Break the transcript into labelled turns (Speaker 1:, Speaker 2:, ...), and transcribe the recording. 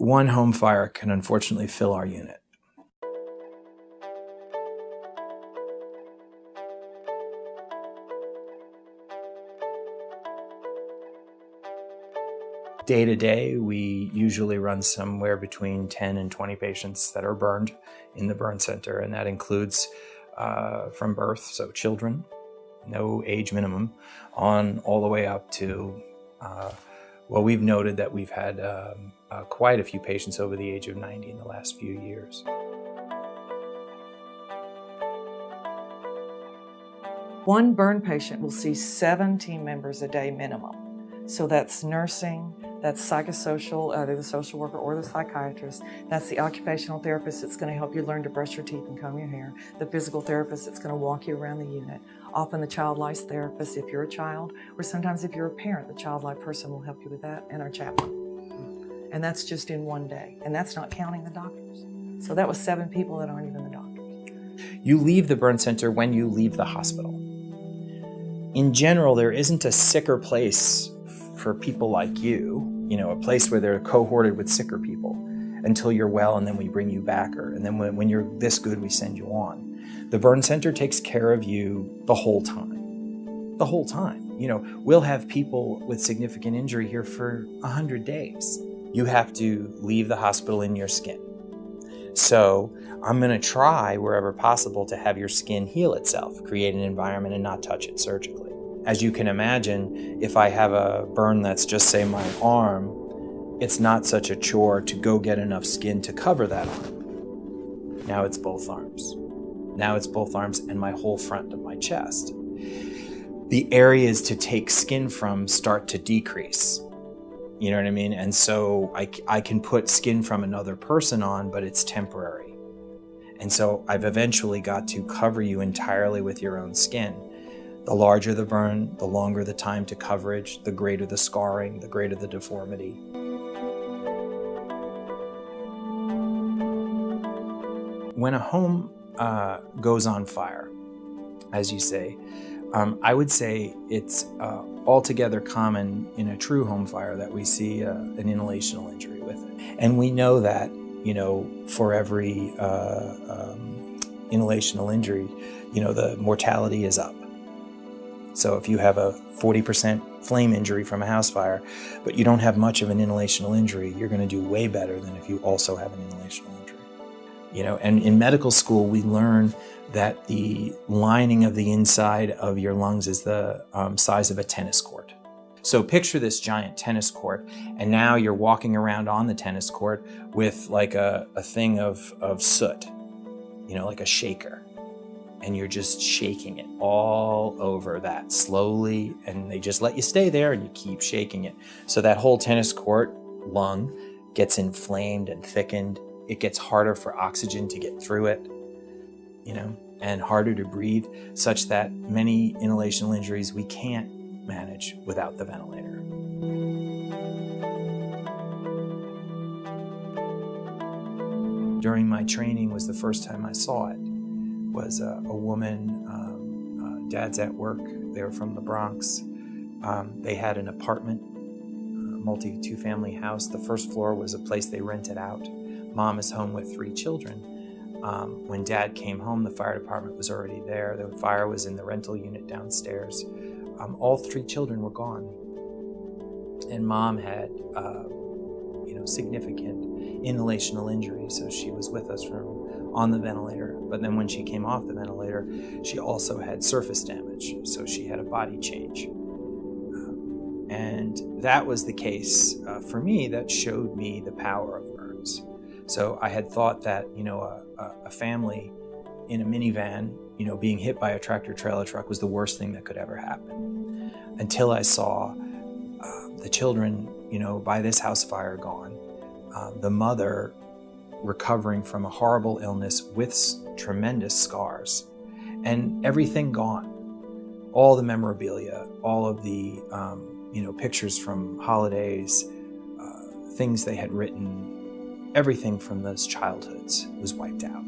Speaker 1: one home fire can unfortunately fill our unit. Day to day, we usually run somewhere between 10 and 20 patients that are burned in the burn center, and that includes from birth, so children, no age minimum, on all the way up to, well, we've noted that we've had quite a few patients over the age of 90 in the last few years.
Speaker 2: One burn patient will see 7 team members a day minimum. So that's nursing, that's psychosocial, either the social worker or the psychiatrist. That's the occupational therapist that's going to help you learn to brush your teeth and comb your hair. The physical therapist that's going to walk you around the unit. Often the child life therapist if you're a child, or sometimes if you're a parent, the child life person will help you with that, and our chaplain. And that's just in one day. And that's not counting the doctors. So that was 7 people that aren't even the doctors.
Speaker 1: You leave the burn center when you leave the hospital. In general, there isn't a sicker place for people like you, a place where they're cohorted with sicker people until you're well, and then we bring you back, and then when you're this good, we send you on. The burn center takes care of you the whole time. The whole time. We'll have people with significant injury here for 100 days. You have to leave the hospital in your skin. So I'm going to try wherever possible to have your skin heal itself, create an environment and not touch it surgically. As you can imagine, if I have a burn that's just, say, my arm, it's not such a chore to go get enough skin to cover that arm. Now it's both arms. Now it's both arms and my whole front of my chest. The areas to take skin from start to decrease. You know what I mean? And so I can put skin from another person on, but it's temporary. And so I've eventually got to cover you entirely with your own skin. The larger the burn, the longer the time to coverage, the greater the scarring, the greater the deformity. When a home goes on fire, as you say, I would say it's altogether common in a true home fire that we see an inhalational injury with it. And we know that, for every inhalational injury, the mortality is up. So if you have a 40% flame injury from a house fire, but you don't have much of an inhalational injury, you're going to do way better than if you also have an inhalational injury. And in medical school, we learn that the lining of the inside of your lungs is the size of a tennis court. So picture this giant tennis court, and now you're walking around on the tennis court with like a thing of soot, like a shaker. And you're just shaking it all over that slowly, and they just let you stay there and you keep shaking it. So that whole tennis court lung gets inflamed and thickened. It gets harder for oxygen to get through it, and harder to breathe, such that many inhalational injuries we can't manage without the ventilator. During my training was the first time I saw it. Was a woman, dad's at work, they were from the Bronx. They had an apartment, two-family house. The first floor was a place they rented out. Mom is home with 3 children. When Dad came home, the fire department was already there. The fire was in the rental unit downstairs. All 3 children were gone. And Mom had significant inhalational injury, so she was with us on the ventilator. But then when she came off the ventilator, she also had surface damage, so she had a body change. And that was the case for me that showed me the power of burns. So I had thought that, a family in a minivan, being hit by a tractor trailer truck was the worst thing that could ever happen. Until I saw the children, by this house fire gone, the mother recovering from a horrible illness with tremendous scars, and everything gone. All the memorabilia, all of the pictures from holidays, things they had written, everything from those childhoods was wiped out.